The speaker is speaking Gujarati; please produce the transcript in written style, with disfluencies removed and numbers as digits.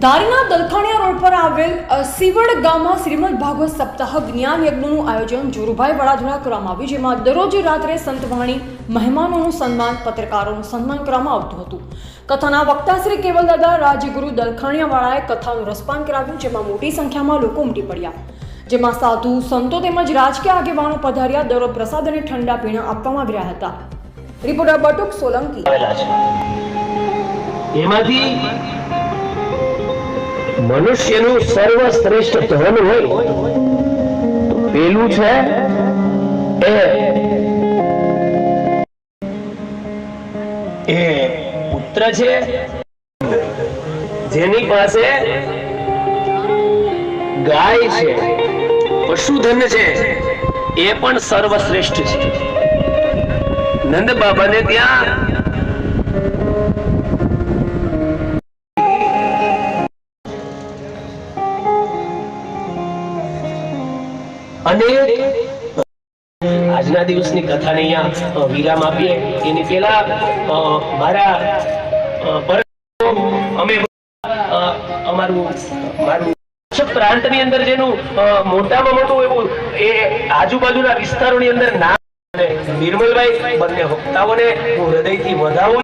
ધારીના દલખાણીયા રોડ પર આવેલ સિવડ ગામમાં શ્રીમદ ભાગવત સપ્તાહ જ્ઞાન યજ્ઞનું આયોજન જોરુભાઈ વડા દ્વારા કરવામાં આવ્યું, જેમાં દરરોજ રાત્રે સંતવાણી, મહેમાનોનું સન્માન, પત્રકારોનું સન્માન કરવામાં આવતું હતું. કથાના વક્તા શ્રી કેવલદાદા રાજગુરુ દલખાણીયાવાળાએ કથાનું રસપાન કરાવ્યું, જેમાં મોટી સંખ્યામાં લોકો ઉમટી પડ્યા, જેમાં સાધુ, સંતો તેમજ રાજકીય આગેવાનો પધાર્યા. દરરોજ પ્રસાદ અને ઠંડા પીણા આપવામાં આવી રહ્યા હતા. રિપોર્ટર બટુક સોલંકી. એમાંથી મનુષ્યનું સર્વશ્રેષ્ઠ ધન હોય તો પેલું છે એ પુત્ર છે, જેની પાસે ગાય છે, પશુધન છે, એ પણ સર્વશ્રેષ્ઠ છે. નંદ બાબાને ત્યાં અને આજના દિવસની કથાને અહીંયા વિરામ આપીએ એની પહેલા મારા અમે અમારું પ્રાંતની અંદર જેનું મોટામાં મોટું એવું એ આજુબાજુના વિસ્તારોની અંદર નામ નિર્મલભાઈ બંને વક્તાઓને હું હૃદયથી વધાવું.